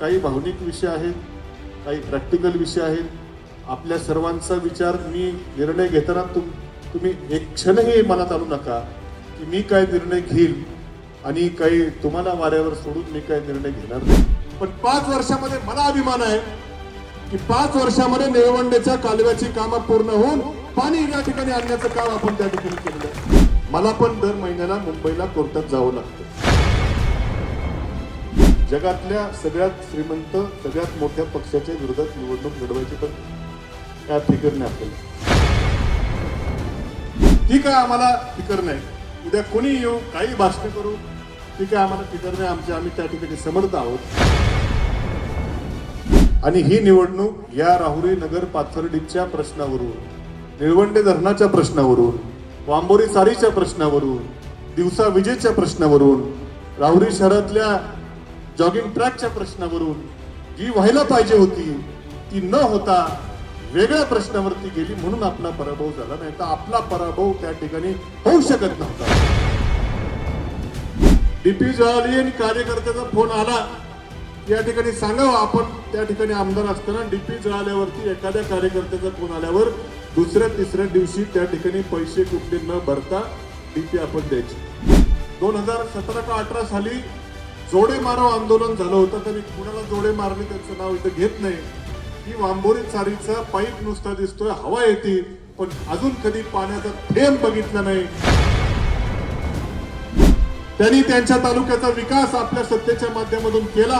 काही भावनिक विषय आहेत, काही प्रॅक्टिकल विषय आहेत. आपल्या सर्वांचा विचार मी निर्णय घेताना तुम्ही एक क्षणही मनात आणू नका की मी काय निर्णय घेईल आणि काही तुम्हाला वाऱ्यावर सोडून मी काय निर्णय घेणार नाही. पण 5 वर्षामध्ये मला अभिमान आहे की 5 वर्षामध्ये निळवंडेच्या कालव्याची कामं पूर्ण होऊन पाणी या ठिकाणी आणण्याचं काम आपण त्या ठिकाणी केलेलं आहे. मला पण दर महिन्याला मुंबईला कोर्टात जावं लागतं. जगातल्या सगळ्यात श्रीमंत सगळ्यात मोठ्या पक्षाच्या विरोधात निवडणूक लढवायची पण काय फिकर नाही आपल्याला. ठीक आहे, आम्हाला फिकर नाही. उद्या कोणी येऊ काही भाषण करू, ठीक आहे, आम्हाला फिकर नाही. आम्ही त्या ठिकाणी समर्थ आहोत. आणि ही निवडणूक या राहुरी नगर पाथर्डीच्या प्रश्नावरून, निळवंडे धरणाच्या प्रश्नावरून, वांबोरी सारीच्या प्रश्नावरून, दिवसा विजेच्या प्रश्नावरून, राहुरी शहरातल्या जॉगिंग ट्रॅकच्या प्रश्नावरून जी व्हायला पाहिजे होती ती न होता वेगळ्या प्रश्नावरती गेली, म्हणून आपला पराभव झाला. नाही तर आपला पराभव त्या ठिकाणी होऊ शकत नव्हता. डीपी जळाली आणि कार्यकर्त्याचा फोन आला या ठिकाणी सांगावं. आपण त्या ठिकाणी आमदार असताना डीपी जळाल्यावरती एखाद्या कार्यकर्त्याचा फोन आल्यावर दुसऱ्या तिसऱ्या दिवशी त्या ठिकाणी पैसे कुठले न भरता डीपी आपण द्यायची. 2017 का 18 साली जोडे मारो आंदोलन झालं होतं. तरी कुणाला जोडे मारले त्यांचं नाव इथं घेत नाही. ही वांबोरी चारीचा पाईप नुसता दिसतोय, हवा येते, पण अजून कधी पाण्याचा थेंब बघितला नाही. त्यांनी त्यांच्या तालुक्याचा विकास आपल्या सत्तेच्या माध्यमातून केला.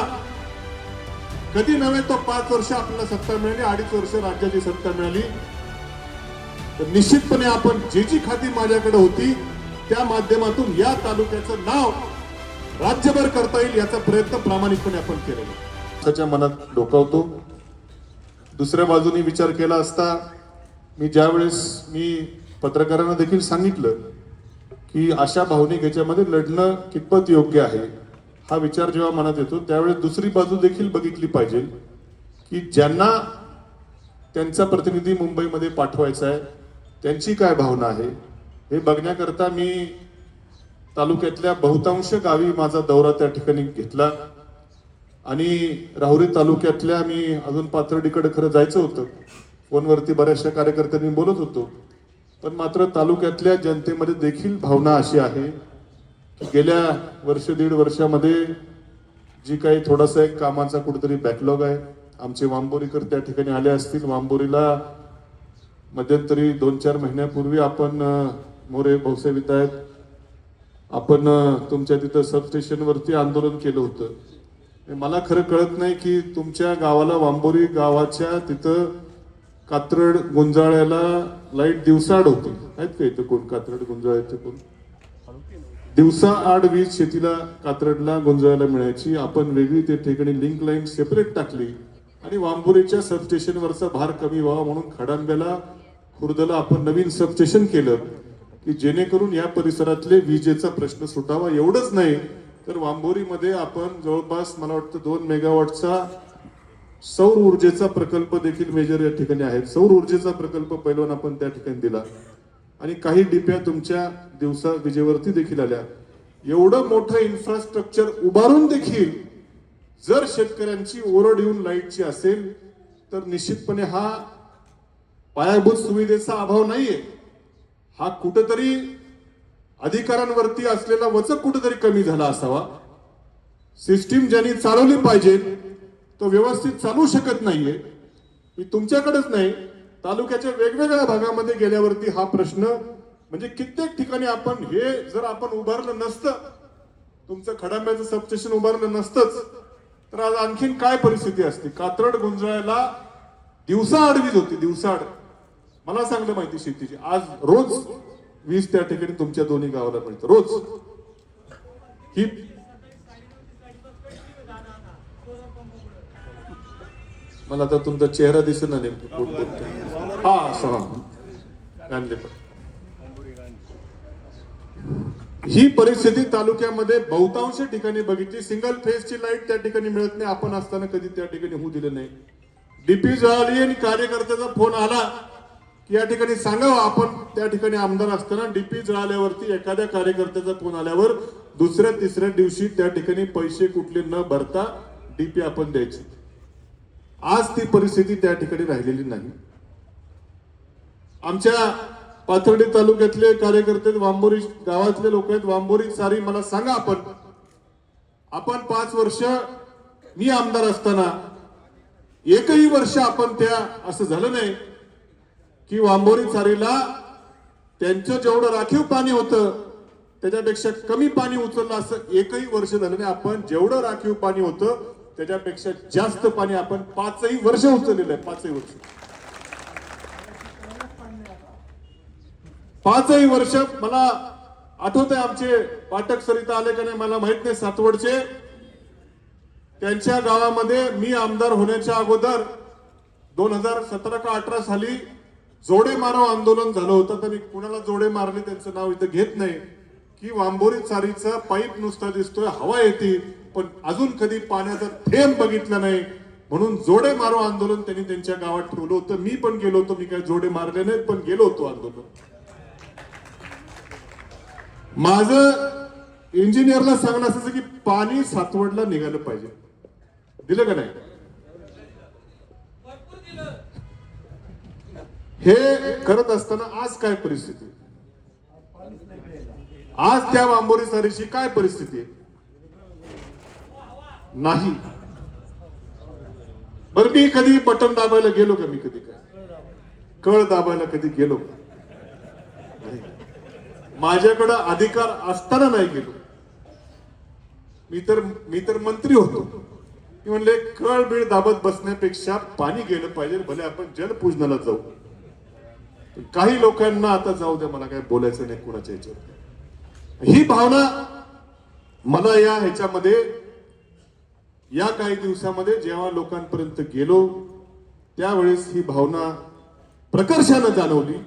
कधी नव्हे तो 5 वर्ष आपल्याला सत्ता मिळाली, 2.5 वर्ष राज्याची सत्ता मिळाली. तर निश्चितपणे आपण जी खाती माझ्याकडे होती त्या माध्यमातून या तालुक्याचं नाव राज्यभर करता येईल याचा प्रयत्न प्रामाणिकपणे आपण केलेला. त्याच्या मनात डोकावतो. दुसऱ्या बाजूने विचार केला असता मी पत्रकारांना देखील सांगितलं की अशा भावनिक याच्यामध्ये लढणं कितपत योग्य आहे. हा विचार जेव्हा मनात येतो त्यावेळेस दुसरी बाजू देखील बघितली पाहिजे की ज्यांना त्यांचा प्रतिनिधी मुंबईमध्ये पाठवायचा आहे त्यांची काय भावना आहे हे बघण्याकरता मी तालुक्यातल्या बहुतांश गावी माझा दौरा त्या ठिकाणी घेतला. आणि राहुरी तालुक्यातल्या मी अजून पाथर्डीकडे खरं जायचं होतं, फोनवरती बऱ्याचशा कार्यकर्त्यांनी बोलत होतो, पण मात्र तालुक्यातल्या जनतेमध्ये देखील भावना अशी आहे की गेल्या 1.5 वर्षामध्ये जी काही थोडासा एक कामाचा कुठेतरी बॅकलॉग आहे. आमचे वांबोरीकर त्या ठिकाणी आले असतील. वांबोरीला मध्यंतरी 2-4 महिन्यापूर्वी आपण मोरे भाऊसाहेब विधायक आपण तुमच्या तिथं सबस्टेशनवरती आंदोलन केलं होतं. मला खरं कळत नाही की तुमच्या गावाला, वांबोरी गावाच्या तिथं कात्रड गुंजाळ्याला लाईट दिवसाआड होती. आहेत का इथं कोण कात्रड गुंजाळ्याचे कोण? दिवसाआड वीज शेतीला कात्रडला गुंजाळ्याला मिळायची. आपण वेगळी ते ठिकाणी लिंक लाईन सेपरेट टाकली आणि वांबोरीच्या सबस्टेशनवरचा भार कमी व्हावा म्हणून खडांब्याला, खुर्दला आपण नवीन सबस्टेशन केलं की जेणेकरून या परिसरातले विजेचा प्रश्न सुटावा. एवढंच नाही तर वांबोरीमध्ये आपण जवळपास मला वाटतं 2 मेगावॉटचा सौर ऊर्जेचा प्रकल्प देखील मेजर या ठिकाणी आहेत. सौर ऊर्जेचा प्रकल्प पहिलवान आपण त्या ठिकाणी दिला आणि काही डिप्या तुमच्या दिवसा विजेवरती देखील आल्या. एवढं मोठं इन्फ्रास्ट्रक्चर उभारून देखील जर शेतकऱ्यांची ओरड येऊन लाईटची असेल तर निश्चितपणे हा पायाभूत सुविधेचा अभाव नाहीये. हा कुठेतरी अधिकाऱ्यांवरती असलेला वचक कुठेतरी कमी झाला असावा. सिस्टीम ज्यांनी चालवली पाहिजे तो व्यवस्थित चालू शकत नाहीये. मी तुमच्याकडेच नाही, तालुक्याच्या वेगवेगळ्या भागामध्ये गेल्यावरती हा प्रश्न म्हणजे कित्येक ठिकाणी आपण हे जर आपण उभारलं नसतं, तुमचं खडांब्याचं सबस्टेशन उभारलं नसतंच तर आज आणखीन काय परिस्थिती असते. कात्रड गुंजाळ्याला दिवसाआड वीज होती, दिवसाआड. मला चांगलं माहिती शेतीची. आज रोज वीज त्या ठिकाणी तुमच्या दोन्ही गावाला मिळतं रोज. ही मला आता तुमचा चेहरा दिसत ना नेमकं. हा असं गांधले. ही परिस्थिती तालुक्यामध्ये बहुतांश ठिकाणी बघितली. सिंगल फेजची लाईट त्या ठिकाणी मिळत नाही. आपण असताना कधी त्या ठिकाणी होऊ दिलं नाही. डीपी जळाली आणि कार्यकर्त्याचा फोन आला की या ठिकाणी सांगावं. आपण त्या ठिकाणी आमदार असताना डीपी जळाल्यावरती एखाद्या कार्यकर्त्याचा फोन आल्यावर दुसऱ्या तिसऱ्या दिवशी त्या ठिकाणी पैसे कुठले न भरता डीपी आपण द्यायची. आज ती परिस्थिती त्या ठिकाणी राहिलेली नाही. आमच्या पाथर्डी तालुक्यातले कार्यकर्ते, वांबोरी गावातले लोक आहेत, वांबोरी सारी, मला सांगा आपण 5 वर्ष मी आमदार असताना एकही वर्ष आपण त्या असं झालं नाही की वांबोरी चारीला त्यांचं जेवढं राखीव पाणी होतं त्याच्यापेक्षा कमी पाणी उचललं असं एकही वर्ष झालं नाही. आपण जेवढं राखीव पाणी होतं त्याच्यापेक्षा जास्त पाणी आपण 5ही वर्ष उचललेलं आहे. 5ही वर्ष, 5ही वर्ष. मला आठवत आहे आमचे पाठक सरिता आले का नाही मला माहित नाही, सातवडचे, त्यांच्या गावामध्ये मी आमदार होण्याच्या अगोदर 2017 का 18 साली जोडे मारो आंदोलन झालं होतं. तर मी कुणाला जोडे मारले त्यांचं नाव इथं घेत नाही, की वांबोरी चारीचा पाईप नुसता दिसतोय, हवा येते, पण अजून कधी पाण्याचा थेंब बघितला नाही. म्हणून जोडे मारो आंदोलन त्यांनी त्यांच्या गावात ठेवलं होतं. मी पण गेलो होतो, मी काही जोडे मारले नाहीत, पण गेलो होतो आंदोलन. माझं इंजिनियरला सांगणं असायचं की पाणी सातवडला निघालं पाहिजे. दिलं का नाही? हे करत असताना आज काय परिस्थिती, आज त्या वांबोरी सारीची काय परिस्थिती आहे? नाही. बरं, मी कधी बटन दाबायला गेलो का? मी कधी काय कळ दाबायला कधी गेलो का? माझ्याकडे अधिकार असताना नाही गेलो. मी तर मंत्री होतो. मी म्हणले कळ बीळ दाबत बसण्यापेक्षा पाणी गेलं पाहिजे, भले आपण जलपूजनाला जाऊ. काही लोकांना आता जाऊ द्या, मला काय बोलायचं नाही कुणाच्या ह्याच्यावर. ही भावना मला या ह्याच्यामध्ये, या काही दिवसामध्ये जेव्हा लोकांपर्यंत गेलो त्यावेळेस ही भावना प्रकर्षानं जाणवली.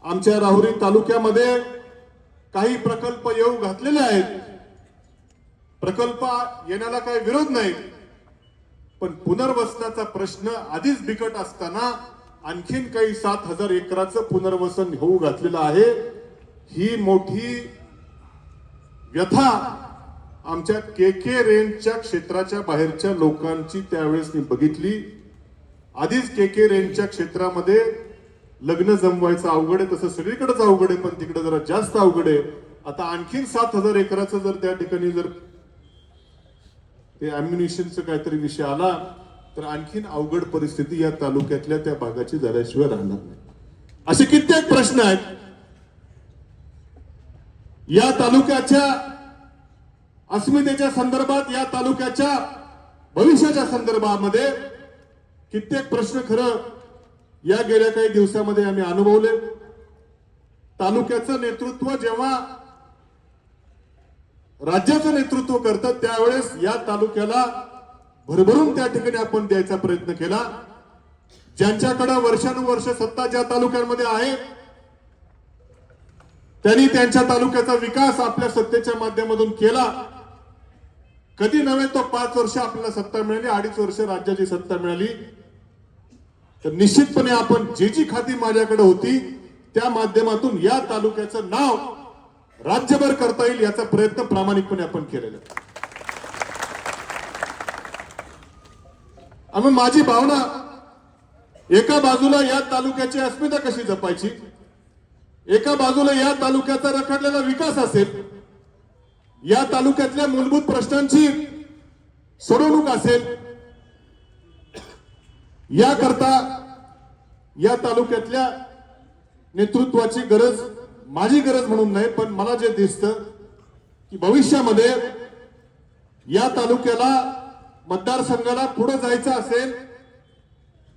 आमच्या राहुरी तालुक्यामध्ये काही प्रकल्प येऊ घातलेले आहेत. प्रकल्प येण्याला काही विरोध नाही, पण पुनर्वसनाचा प्रश्न आधीच बिकट असताना आणखीन काही 7,000 एकराचं पुनर्वसन होऊ घातलेलं आहे. ही मोठी व्यथा आमच्या के रेंजच्या क्षेत्राच्या बाहेरच्या लोकांची त्यावेळेस मी बघितली. आधीच के रेंजच्या क्षेत्रामध्ये लग्न जमवायचं अवघड आहे, तसं सगळीकडेच अवघड आहे, पण तिकडे जरा जास्त अवघड आहे. आता आणखीन 7,000 एकराचं जर त्या ठिकाणी जर ते अम्युनिशनचं काहीतरी विषय आला तर आणखीन अवघड परिस्थिती या तालुक्यातल्या त्या भागाची झाल्याशिवाय राहणार नाही. असे कित्येक प्रश्न आहेत या तालुक्याच्या अस्मितेच्या संदर्भात, या तालुक्याच्या भविष्याच्या संदर्भामध्ये कित्येक प्रश्न खरं या गेल्या काही दिवसामध्ये आम्ही अनुभवले. तालुक्याचं नेतृत्व जेव्हा राज्याचं नेतृत्व करतात त्यावेळेस या तालुक्याला भरभरून त्या ठिकाणी आपण द्यायचा प्रयत्न केला. ज्यांच्याकडे वर्षानुवर्ष सत्ता ज्या तालुक्यांमध्ये आहे त्यांनी त्यांच्या तालुक्याचा विकास आपल्या सत्तेच्या माध्यमातून केला. कधी नव्हे तो 5 वर्ष आपल्याला सत्ता मिळाली, 2.5 वर्ष राज्याची सत्ता मिळाली, तर निश्चितपणे आपण जी खाती माझ्याकडे होती त्या माध्यमातून या तालुक्याचं नाव राज्यभर करता येईल याचा प्रयत्न प्रामाणिकपणे आपण केलेला. आणि माझी भावना, एका बाजूला या तालुक्याची अस्मिता कशी जपायची, एका बाजूला या तालुक्याचा रखडलेला विकास असेल, या तालुक्यातल्या मूलभूत प्रश्नांची सोडवणूक असेल, याकरता या तालुक्यातल्या नेतृत्वाची गरज, माझी गरज म्हणून नाही, पण मला जे दिसतं की भविष्यामध्ये या तालुक्याला, मतदारसंघाला पुढे जायचं असेल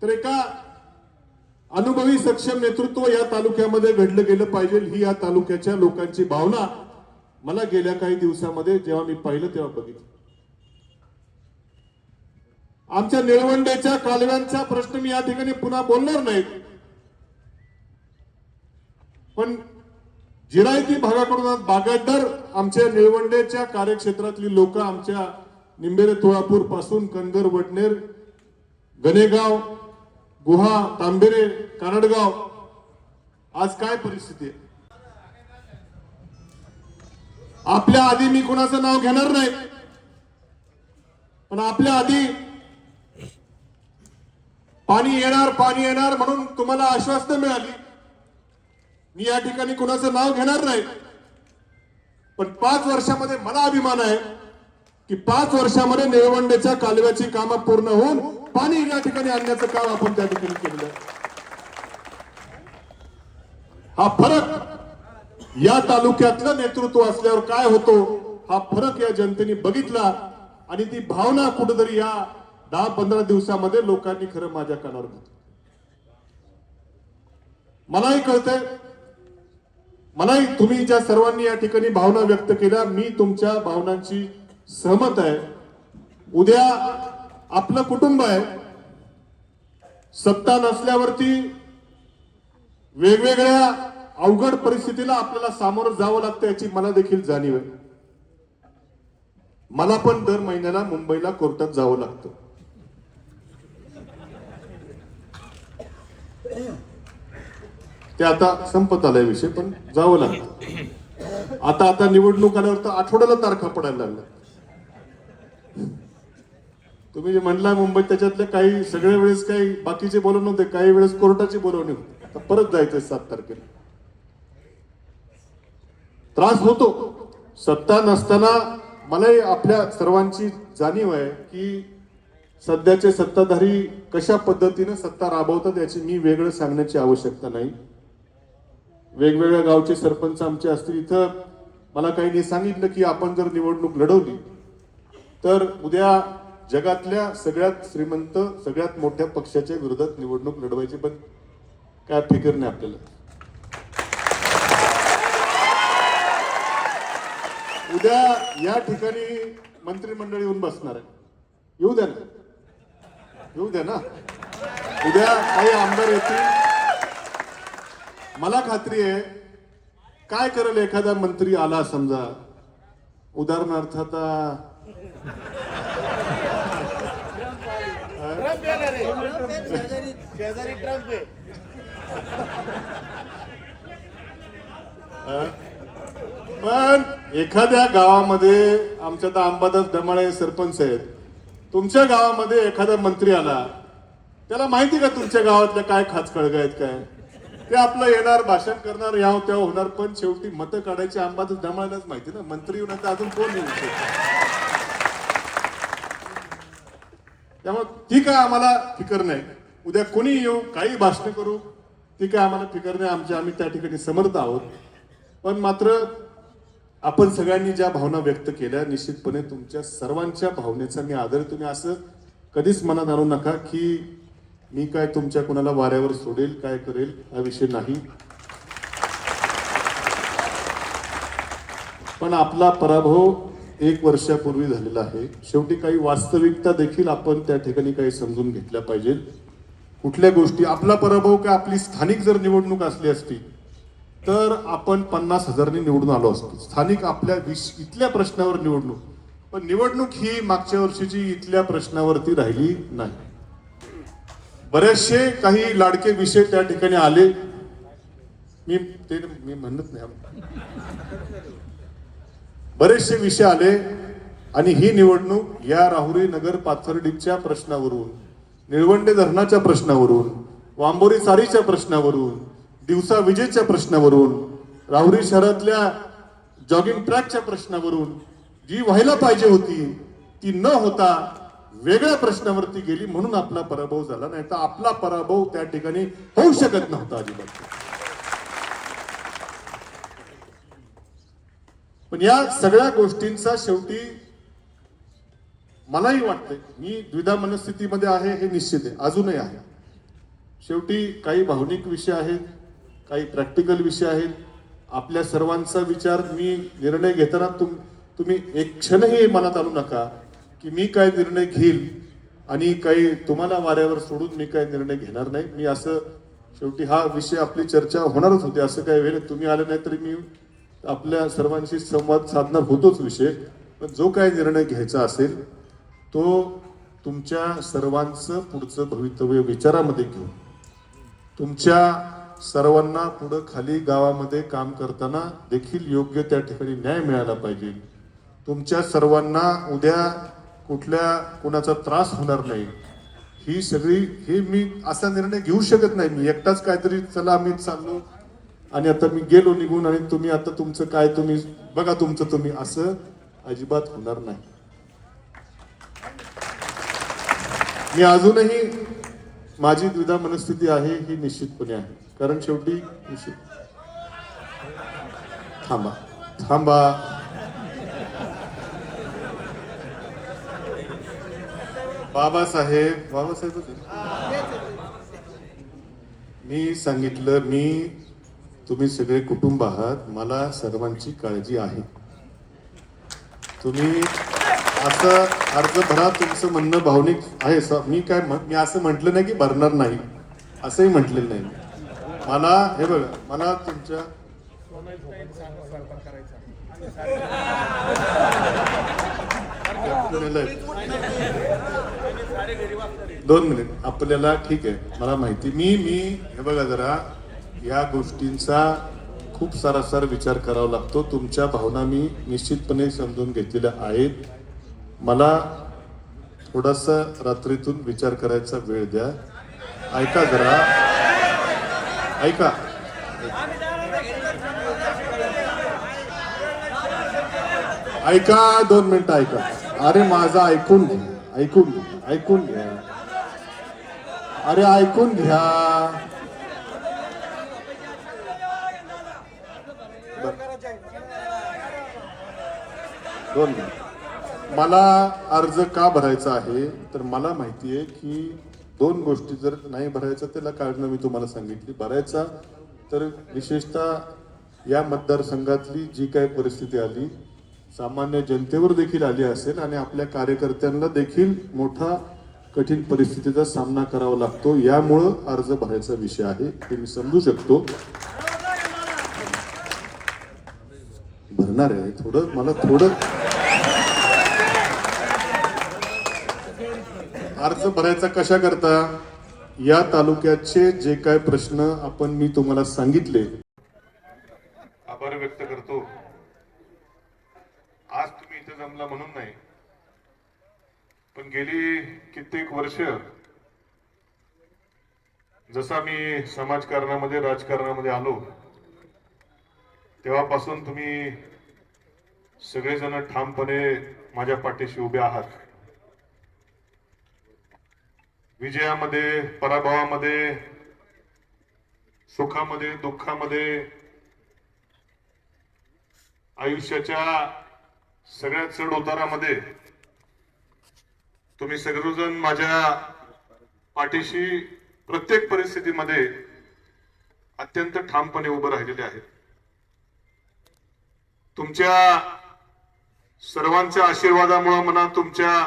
तर एका अनुभवी सक्षम नेतृत्व या तालुक्यामध्ये घडलं गेलं पाहिजे. ही या तालुक्याच्या लोकांची भावना मला गेल्या काही दिवसामध्ये जेव्हा मी पाहिलं तेव्हा बघितलं. आमच्या निळवंडेच्या कालव्यांचा प्रश्न मी या ठिकाणी पुन्हा बोलणार नाही, पण जिरायती भागाकडून बागायतदार आमच्या निळवंडेच्या कार्यक्षेत्रातली लोक, आमच्या निंबेरे तुळापूर पासून कणगर, वडनेर, गणेगाव, गुहा, तांबेरे, कानडगाव, आज काय परिस्थिती आहे. आपल्या आधी मी कोणाचं नाव घेणार नाही, पण आपल्या आधी पाणी येणार म्हणून तुम्हाला आश्वासनं मिळाली. मी या ठिकाणी कुणाचं नाव घेणार नाही, पण 5 वर्षामध्ये मला अभिमान आहे की 5 वर्षामध्ये निळवंडेच्या कालव्याची कामं पूर्ण होऊन पाणी या ठिकाणी आणण्याचं काम आपण त्या ठिकाणी केलेलं आहे. हा फरक या तालुक्यातलं नेतृत्व असल्यावर काय होतो हा फरक या जनतेने बघितला आणि ती भावना कुठेतरी या 10-15 दिवसामध्ये लोकांनी खरं माझ्या कानावर घेतली. मलाही कळतंय, मलाही तुम्ही ज्या सर्वांनी या ठिकाणी भावना व्यक्त केल्या, मी तुमच्या भावनांची सहमत आहे. उद्या आपलं कुटुंब आहे, सत्ता नसल्यावरती वेगवेगळ्या अवघड परिस्थितीला आपल्याला सामोरं जावं लागतं याची मला देखील जाणीव आहे. मला पण दर महिन्याला मुंबईला कोर्टात जावं लागतं. ते आता संपत आलाय विषय, पण जावं लागतं. आता निवडणूक आल्यावर तर आठवड्याला तारखा पडायला लागल्या. तुम्ही जे म्हणला मुंबईत त्याच्यातले काही सगळ्या वेळेस काही बाकीचे बोलवणे होते, काही वेळेस कोर्टाची बोलवणी होती. आता परत जायचंय 7 तारखेला. त्रास होतो. सत्ता नसताना मलाही आपल्या सर्वांची जाणीव आहे की सध्याचे सत्ताधारी कशा पद्धतीने सत्ता राबवतात याची मी वेगळं सांगण्याची आवश्यकता नाही. वेगवेगळ्या गावचे सरपंच आमचे असतील. इथं मला काहींनी सांगितलं की आपण जर निवडणूक लढवली तर उद्या जगातल्या सगळ्यात श्रीमंत सगळ्यात मोठ्या पक्षाच्या विरोधात निवडणूक लढवायची, पण काय फिकर नाही आपल्याला. उद्या या ठिकाणी मंत्रिमंडळ येऊन बसणार आहे. येऊ द्या ना, येऊ द्या ना. उद्या काही आमदार येतील. मला खात्री आहे काय करेल एखादा मंत्री आला समजा, उदाहरणार्थ आता पण एखाद्या गावामध्ये आमच्या तर अंबादास दमाळे सरपंच आहेत, तुमच्या गावामध्ये एखादा मंत्री आला, त्याला माहिती का तुमच्या गावातल्या काय खाचखळगा आहेत काय? ते आपलं येणार, भाषण करणार, याव त्याव होणार, पण शेवटी मतं काढायची अंबादास दमाळेलाच माहिती ना. मंत्री येऊन आता अजून कोण येऊ शकतो? त्यामुळे ती काय आम्हाला फिकर नाही. उद्या कोणी येऊ, काही भाषण करू, ती काय आम्हाला फिकर नाही. आम्ही त्या ठिकाणी समर्थ आहोत. पण मात्र आपण सगळ्यांनी ज्या भावना व्यक्त केल्या, निश्चितपणे तुमच्या सर्वांच्या भावनेचा मी आदर. तुम्ही असं कधीच मनात आणू नका की मी काय तुमच्या कोणाला वाऱ्यावर सोडेल, काय करेल, हा विषय नाही. पण आपला पराभव 1 वर्षापूर्वी झालेला आहे. शेवटी काही वास्तविकता देखील आपण त्या ठिकाणी काही समजून घेतल्या पाहिजे. कुठल्या गोष्टी, आपला पराभव काय, आपली स्थानिक जर निवडणूक असली असती तर आपण 50,000नी निवडून आलो असतो. स्थानिक आपल्या इथल्या प्रश्नावर निवडणूक, पण निवडणूक ही मागच्या वर्षीची इथल्या प्रश्नावरती राहिली नाही. बरेचसे काही लाडके विषय त्या ठिकाणी आले. मी म्हणत नाही, बरेचसे विषय आले आणि ही निवडणूक या राहुरी नगर पाथर्डीच्या प्रश्नावरून, निळवंडे धरणाच्या प्रश्नावरून, वांबोरी सारीच्या प्रश्नावरून, दिवसा विजेच्या प्रश्नावरून, राहुरी शहरातल्या जॉगिंग ट्रॅकच्या प्रश्नावरून जी व्हायला पाहिजे होती ती न होता वेगळ्या प्रश्नावरती गेली, म्हणून आपला पराभव झाला. नाही तर आपला पराभव त्या ठिकाणी होऊ शकत नव्हता अजिबात. पण या सगळ्या गोष्टींचा शेवटी मलाही वाटतंय, मी द्विधा मनस्थितीमध्ये आहे हे निश्चित आहे, अजूनही आहे. शेवटी काही भावनिक विषय आहेत, काही प्रॅक्टिकल विषय आहेत. आपल्या सर्वांचा विचार, मी निर्णय घेताना तुम्ही एक क्षणही मनात आणू नका की मी काय निर्णय घेईल आणि काही तुम्हाला वाऱ्यावर सोडून मी काय निर्णय घेणार नाही. मी असं, शेवटी हा विषय आपली चर्चा होणारच होती, असं काय वेळ तुम्ही आले नाही तरी मी आपल्या सर्वांशी संवाद साधणार होतोच विषय. पण जो काय निर्णय घ्यायचा असेल तो तुमच्या सर्वांचं पुढचं भवितव्य विचारामध्ये घेऊन, तुमच्या सर्वांना पुढं खाली गावामध्ये काम करताना देखील योग्य त्या ठिकाणी न्याय मिळाला पाहिजे. तुमच्या सर्वांना उद्या कुठल्या कुणाचा त्रास होणार नाही, ही सगळी हे मी असा निर्णय घेऊ शकत नाही. मी एकटाच काहीतरी चला मी चाललो आणि आता मी गेलो निघून आणि तुम्ही आता तुमचं काय तुम्ही बघा तुमचं तुम्ही, असं अजिबात होणार नाही. मी अजूनही माझी द्विधा मनस्थिती आहे ही निश्चितपणे आहे. कारण शेवटी निश्चित थांबा थांबा बाबासाहेब मी सांगितलं, तुम्ही सगळे कुटुंब आहात, मला सर्वांची काळजी आहे. तुम्ही असं अर्ज भरा, तुमचं म्हणणं भावनिक आहे. मी असं म्हटलं नाही की भरणार नाही, असंही म्हटलेलं नाही. मला हे बघा, मला तुमच्या दोन मिनिट आपल्याला ठीक आहे, मला माहिती. मी हे बघा जरा या गोष्टींचा खूप सारासार विचार करावा लागतो. तुमच्या भावना मी निश्चितपणे समजून घेतलेल्या आहेत. मला थोडासा रात्रीतून विचार करायचा वेळ द्या. ऐका जरा, ऐका. ऐका 2 मिनिटं ऐका. अरे माझं ऐकून घ्या, ऐकून घ्या. अरे ऐकून घ्या. दोन मिनिट. मला अर्ज का भरायचा आहे तर मला माहिती आहे की 2 गोष्टी जर नाही भरायचा त्याला कारण मी तुम्हाला सांगितली. भरायचा तर विशेषतः या मतदारसंघातली जी काही परिस्थिती आली, सामान्य जनतेवर देखील आली असेल आणि आपल्या कार्यकर्त्यांना देखील मोठा कठीण परिस्थितीचा सामना करावा लागतो, यामुळं अर्ज भरायचा विषय आहे हे मी समजू शकतो. भरणार आहे मला थोडं अर्ज भरायचा कशा करता, या तालुक्याचे जे काय प्रश्न मी तुम्हाला सांगितले, आभार व्यक्त करतो. आज तुम्ही इथे जमला म्हणून नाही, पण गेली कित्येक वर्ष जसा मी समाजकारणामध्ये राजकारणामध्ये आलो तेव्हापासून तुम्ही सगळेजण ठामपणे माझ्या पाठीशी उभे आहात. विजयामध्ये, पराभवामध्ये, सुखामध्ये, दुःखामध्ये, आयुष्याच्या सगळ्या चढ उतारामध्ये तुम्ही सगळेजण माझ्या पाठीशी प्रत्येक परिस्थितीमध्ये अत्यंत ठामपणे उभे राहिलेले आहेत. तुमच्या सर्वांच्या आशीर्वादामुळे म्हणा, तुमच्या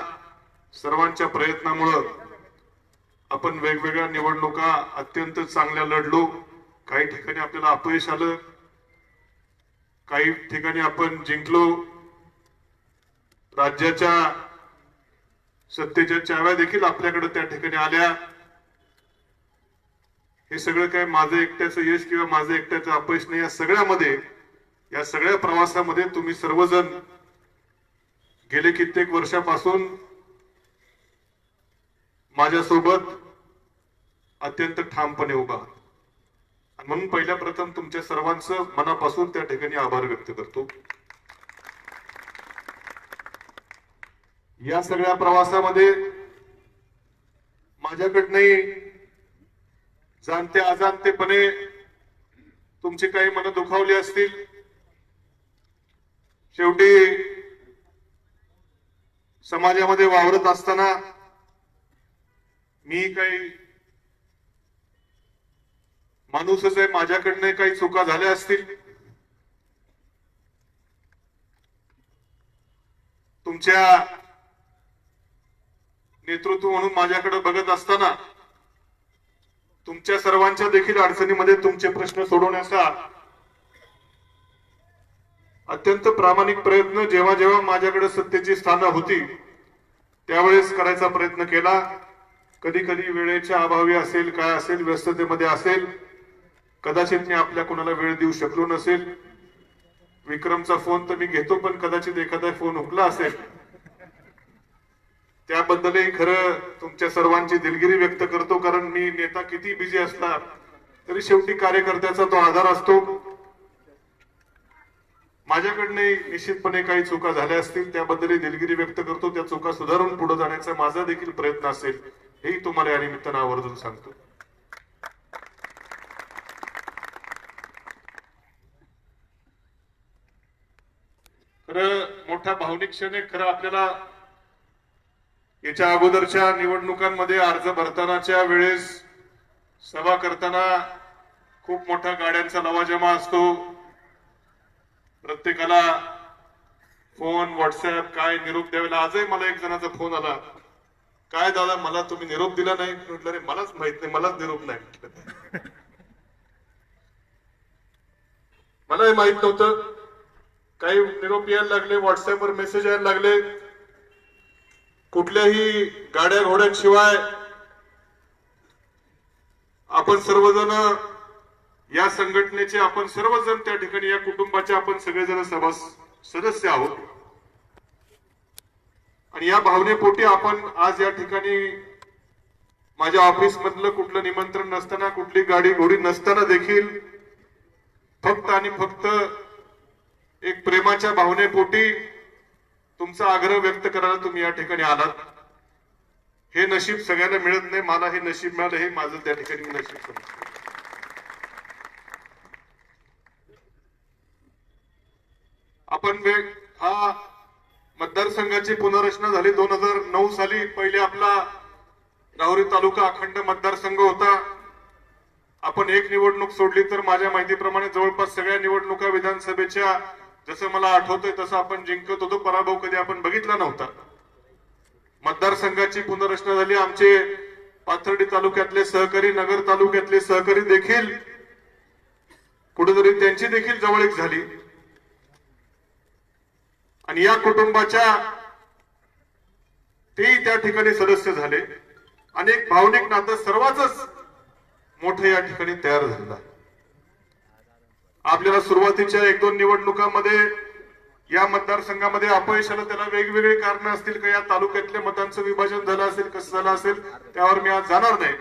सर्वांच्या प्रयत्नामुळे आपण वेगवेगळ्या निवडणुका अत्यंत चांगल्या लढलो. काही ठिकाणी आपल्याला अपयश आलं, काही ठिकाणी आपण जिंकलो. राज्याच्या सत्तेच्या चाव्या देखील आपल्याकडे त्या ठिकाणी आल्या. हे सगळं काय माझं एकट्याचं यश किंवा माझं एकट्याचं अपयश नाही. या सगळ्यामध्ये, या सगळ्या प्रवासामध्ये तुम्ही सर्वजण गेले कित्येक वर्षापासून माझ्यासोबत अत्यंत ठामपणे उभा आहात. म्हणून पहिल्या प्रथम तुमच्या सर्वांचं मनापासून त्या ठिकाणी आभार व्यक्त करतो. या सगळ्या प्रवासामध्ये माझ्याकडनंही जाणते अजाणतेपणे तुमची काही मनं दुखावली असतील. शेवटी समाजामध्ये वावरत असताना मी काही माणूसच आहे, माझ्याकडनं काही चुका झाल्या असतील. तुमच्या नेतृत्व म्हणून माझ्याकडे बघत असताना तुमच्या सर्वांच्या देखील अडचणीमध्ये तुमचे प्रश्न सोडवण्याचा अत्यंत प्रामाणिक प्रयत्न जेव्हा जेव्हा माझ्याकडे सत्तेची स्थानं होती त्यावेळेस करायचा प्रयत्न केला. कधी कधी वेळेच्या अभावी असेल, काय असेल, व्यस्ततेमध्ये असेल, कदाचित मी आपल्या कोणाला वेळ देऊ शकलो नसेल. विक्रमचा फोन तर मी घेतो, पण कदाचित एखादा फोन हुकला असेल. त्याबद्दलही खरं तुमच्या सर्वांची दिलगिरी व्यक्त करतो, कारण मी नेता किती बिझी असला तरी शेवटी कार्यकर्त्याचा तो आधार असतो. माझ्याकडनंही निश्चितपणे काही चुका झाल्या असतील, त्याबद्दलही दिलगिरी व्यक्त करतो. त्या चुका सुधारून पुढे जाण्याचा माझा देखील प्रयत्न असेल, हेही तुम्हाला या निमित्तानं आवर्जून सांगतो. खरं मोठा भावनिक क्षण आहे. खरं आपल्याला याच्या अगोदरच्या निवडणुकांमध्ये अर्ज भरतानाच्या वेळेस सभा करताना खूप मोठ्या गाड्यांचा लवाजमा असतो. प्रत्येकाला फोन, व्हॉट्सअप, काय निरोप द्यावेला. आजही मला एक जणाचा फोन आला, काय दादा मला तुम्ही निरोप दिला नाही. म्हटलं रे मलाच माहित नाही, मलाच निरोप नाही म्हटलं. मलाही माहित नव्हतं. काही निरोप यायला लागले, व्हॉट्सअपवर मेसेज यायला लागले. कुठल्याही गाड्या घोड्यांशिवाय आपण सर्वजण या संघटनेचे, आपण सर्वजण त्या ठिकाणी या कुटुंबाचे आपण सगळेजण सदस्य आहोत. आणि या भावनेपोटी आपण आज या ठिकाणी माझ्या ऑफिस मधलं कुठलं निमंत्रण नसताना, कुठली गाडी घोडी नसताना देखील फक्त आणि फक्त एक प्रेमाच्या भावनेपोटी तुमचा आग्रह व्यक्त करायला तुम्ही या ठिकाणी आलात. हे नशीब सगळ्यांना मिळत नाही. मला हे नशीब मिळालं, हे माझं त्या ठिकाणी नशीब समजतो. आपण हा मतदारसंघाची पुनर्रचना झाली 2009 साली. पहिले आपला राहुरी तालुका अखंड मतदारसंघ होता. आपण एक निवडणूक सोडली तर माझ्या माहितीप्रमाणे जवळपास सगळ्या निवडणुका विधानसभेच्या, जसं मला आठवतंय तसं आपण जिंकत होतो. पराभव कधी आपण बघितला नव्हता. मतदारसंघाची पुनर्रचना झाली. आमचे पाथर्डी तालुक्यातले सहकारी, नगर तालुक्यातले सहकारी देखील कुठेतरी त्यांची देखील जवळीक झाली. आणि या कुटुंबाच्या ते त्या ठिकाणी सदस्य झाले. अनेक भावनिक नातं सर्वांच मोठं या ठिकाणी तयार झालं. आपल्याला सुरुवातीच्या 1-2 निवडणुकांमध्ये या मतदारसंघामध्ये अपयश आलं. त्याला वेगवेगळी कारणं असतील, का या तालुक्यातल्या मतांचं विभाजन झालं असेल, कसं झालं असेल, त्यावर मी आज जाणार नाही.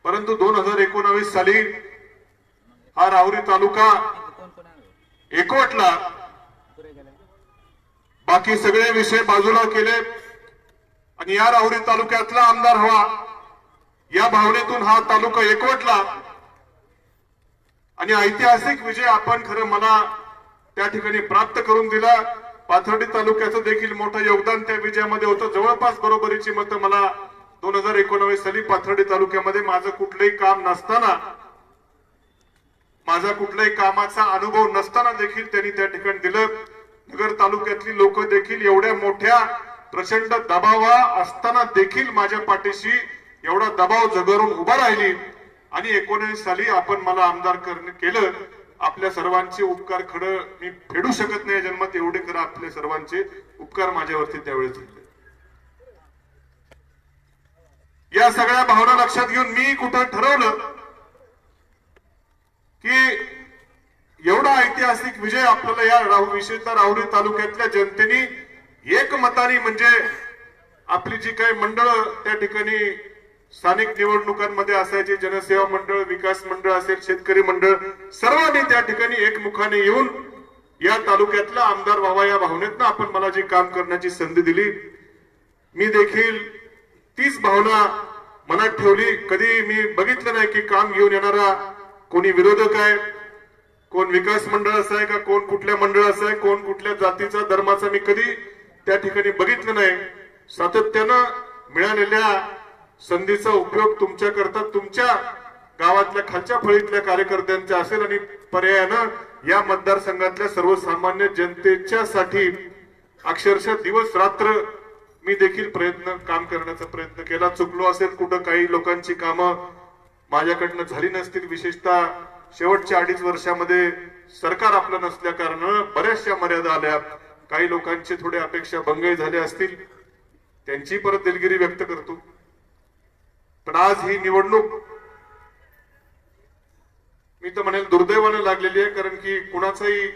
परंतु 2019 साली हा राहुरी तालुका एकवटला. बाकी सगळे विषय बाजूला केले आणि या राहुरी तालुक्यातला आमदार हवा या भावनेतून हा तालुका एकवटला आणि ऐतिहासिक विजय आपण खरं मला त्या ठिकाणी प्राप्त करून दिला. पाथर्डी तालुक्याचं देखील मोठं योगदान त्या विजयामध्ये होतं. जवळपास बरोबरीची मतं मला 2019 साली पाथर्डी तालुक्यामध्ये माझं कुठलंही काम नसताना, माझा कुठल्याही कामाचा अनुभव नसताना देखील त्यांनी त्या ठिकाणी दिलं. नगर तालुक्यातली लोक देखील एवढ्या मोठ्या प्रचंड दबावा असताना देखील माझ्या पाठीशी एवढा दबाव झगडून उभा राहिली आणि 19 साली आपण मला आमदार केलं. आपल्या सर्वांचे उपकार खरं मी फेडू शकत नाही जन्मात, एवढे खरं आपले सर्वांचे उपकार माझ्यावरती त्यावेळेस झाले. या सगळ्या भावना लक्षात घेऊन मी कुठं ठरवलं की एवढा ऐतिहासिक विजय आपल्याला या विशेषतः राहुरी तालुक्यातल्या जनतेने एक मताने, म्हणजे आपली जी काही मंडळ त्या ठिकाणी स्थानिक निवडणुकांमध्ये असायची, जनसेवा मंडळ, विकास मंडळ असेल, शेतकरी मंडळ, सर्वांनी त्या ठिकाणी एकमुखाने येऊन या तालुक्यातला आमदार व्हावा या भावनेतनं आपण मला जी काम करण्याची संधी दिली, मी देखील तीच भावना मनात ठेवली. कधी मी बघितलं नाही की काम घेऊन येणारा कोणी विरोधक आहे, कोण विकास मंडळाचा आहे का, कोण कुठल्या मंडळाचा आहे, कोण कुठल्या जातीचा धर्माचा, मी कधी त्या ठिकाणी बघितलं नाही. सातत्यानं मिळालेल्या संधीचा उपयोग तुमच्या करता, तुमच्या गावातल्या खालच्या फळीतल्या कार्यकर्त्यांचा असेल आणि पर्यायानं या मतदारसंघातल्या सर्वसामान्य जनतेच्या साठी अक्षरशः दिवस रात्र मी देखील काम करण्याचा प्रयत्न केला. चुकलो असेल कुठं, काही लोकांची कामं माझ्याकडनं झाली नसतील, विशेषतः शेवटच्या 2.5 वर्षामध्ये सरकार आपलं नसल्या कारण बऱ्याचशा मर्यादा आल्या, काही लोकांचे थोडे अपेक्षा भंग झाले असतील, त्यांची परत दिलगिरी व्यक्त करतो. पण आज ही निवडणूक मी तर म्हणेल दुर्दैवानं लागलेली आहे, कारण की कुणाचंही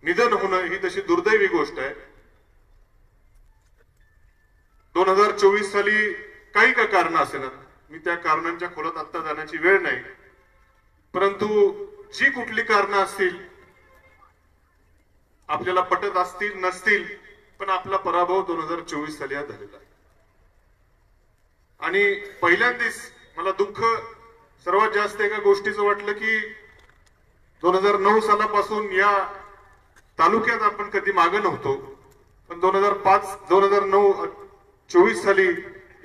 निधन होणं ही तशी दुर्दैवी गोष्ट आहे. 2024 साली काही का कारण असेल, मी त्या कारणांच्या खोलात आता जाण्याची वेळ नाही, परंतु जी कुठली कारणं असतील, आपल्याला पटत असतील नसतील, पण आपला पराभव 2024 साली हा झालेला आहे. आणि पहिल्यांदाच मला दुःख सर्वात जास्त एका गोष्टीचं वाटलं की 2009 सालापासून या तालुक्यात आपण कधी मागं नव्हतो, पण 2024 साली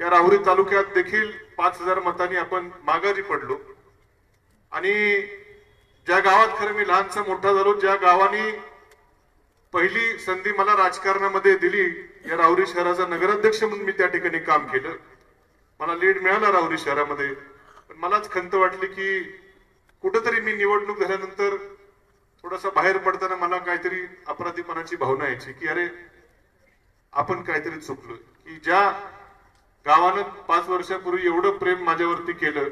या राहुरी तालुक्यात देखील 5,000 मतांनी आपण माघारी पडलो. आणि ज्या गावात खरं मी लहानसा मोठा झालो, ज्या गावानी पहिली संधी मला राजकारणामध्ये दिली, या राहुरी शहराचा नगराध्यक्ष म्हणून मी त्या ठिकाणी काम केलं. मला लीड मिळाला राहुरी शहरामध्ये, पण मलाच खंत वाटली की कुठंतरी मी निवडणूक झाल्यानंतर थोडासा बाहेर पडताना मला काहीतरी अपराधीपणाची भावना यायची की अरे आपण काहीतरी चुकलो, की ज्या गावानं 5 वर्षापूर्वी एवढं प्रेम माझ्यावरती केलं,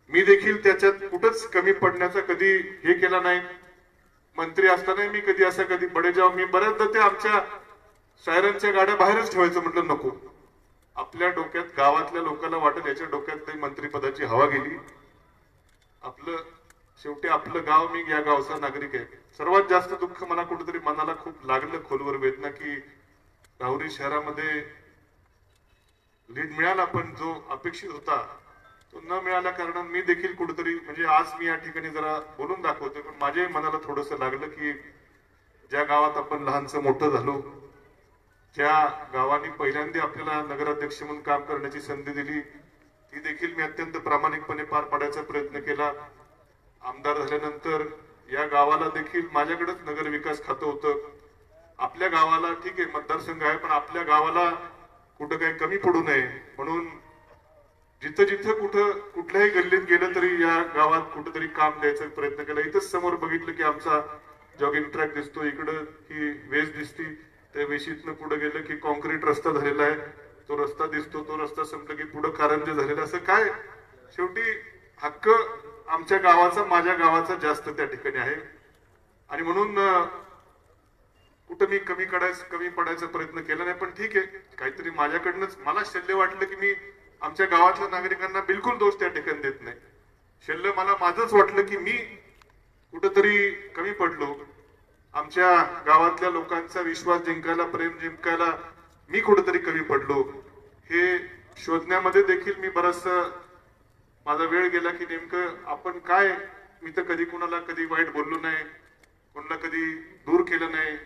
मी देखील त्याच्यात कुठंच कमी पडण्याचा कधी हे केला नाही. मंत्री असताना मी कधी असं कधी बडे जाव, मी बऱ्याचदा ते आमच्या शायरांच्या गाड्या बाहेरच ठेवायचं, म्हटलं नको. आपल्या डोक्यात गावातल्या लोकांना वाटेल याच्या डोक्यात ते मंत्रीपदाची हवा गेली. आपलं शेवटी आपलं गाव, मी या गावचा नागरिक आहे. सर्वात जास्त दुःख मला कुठेतरी मनाला खूप लागलं, खोलवर वेदना, की राहुरी शहरामध्ये लीड मिळाला पण जो अपेक्षित होता तो न मिळाल्या कारणाने मी देखील कुठेतरी, म्हणजे आज मी या ठिकाणी जरा बोलून दाखवतोय, पण माझ्या मनाला थोडंसं लागलं की ज्या गावात आपण लहानसं मोठं झालो, ज्या गावाने पहिल्यांदा आपल्याला नगराध्यक्ष म्हणून काम करण्याची संधी दिली, ती देखील मी अत्यंत प्रामाणिकपणे पार पाडायचा प्रयत्न केला. आमदार झाल्यानंतर या गावाला देखील माझ्याकडेच नगर विकास खातं होतं. आपल्या गावाला ठीक आहे मतदारसंघ आहे, पण आपल्या गावाला कुठं काही कमी पडू नये म्हणून जिथं जिथं कुठं कुठल्याही गल्लीत गेलं तरी या गावात कुठेतरी काम द्यायचा प्रयत्न केला. इथंच समोर बघितलं की आमचा जॉगिंग ट्रॅक दिसतो, इकडं ही वेस दिसती, त्या वेशीतनं पुढे गेलं की कॉन्क्रीट रस्ता झालेला आहे, तो रस्ता दिसतो, तो रस्ता संपला की पुढे कारंजे झालेला. असं काय शेवटी हक्क आमच्या गावाचा, माझ्या गावाचा जास्त त्या ठिकाणी आहे. आणि म्हणून कुठं मी कमी पडायचा प्रयत्न केला नाही, पण ठीक आहे, काहीतरी माझ्याकडनंच मला शल्य वाटलं की मी आमच्या गावातल्या नागरिकांना बिलकुल दोष त्या ठिकाणी देत नाही. शल्य मला माझंच वाटलं की मी कुठंतरी कमी पडलो. आमच्या गावातल्या लोकांचा विश्वास जिंकायला, प्रेम जिंकायला मी कुठेतरी कमी पडलो. हे शोधण्यामध्ये देखील मी बराच माझा वेळ गेला की नेमकं आपण काय, मी तर कधी कुणाला कधी वाईट बोललो नाही, कोणाला कधी दूर केलं नाही.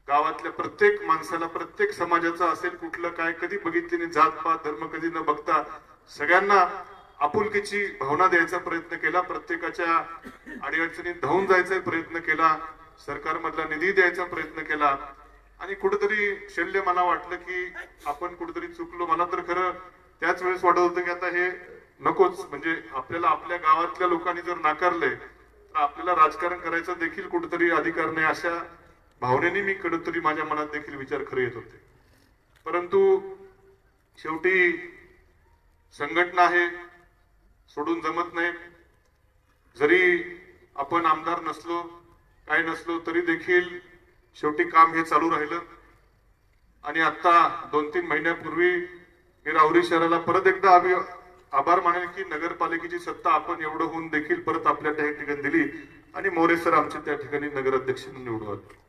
गावातल्या प्रत्येक माणसाला, प्रत्येक समाजाचा असेल कुठलं काय, कधी बघितली नाही, जातपात धर्म कधी न बघता सगळ्यांना आपुलकीची भावना द्यायचा प्रयत्न केला. प्रत्येकाच्या अडीअडचणीत धावून जायचा प्रयत्न केला. सरकारमधला निधी द्यायचा प्रयत्न केला. आणि कुठेतरी शल्य मला वाटलं की आपण कुठेतरी चुकलो. मला तर खरं त्याच वेळेस वाटत होतं की आता हे नकोच, म्हणजे आपल्याला आपल्या गावातल्या लोकांनी जर नाकारलंय तर आपल्याला राजकारण करायचा देखील कुठेतरी अधिकार नाही, अशा भावनेने मी कुठेतरी माझ्या मनात देखील विचार खरे येत होते. परंतु शेवटी संघटना आहे, सोडून जमत नाही. जरी आपण आमदार नसलो, काय नसलो, तरी देखील शेवटी काम हे चालू राहिलं. आणि आता 2-3 महिन्यापूर्वी मी राहुरी शहराला परत एकदा आभार मानेल की नगरपालिकेची सत्ता आपण एवढं होऊन देखील परत आपल्या त्या ठिकाणी दिली आणि मोरे सर आमचे त्या ठिकाणी नगराध्यक्ष निवडून आले.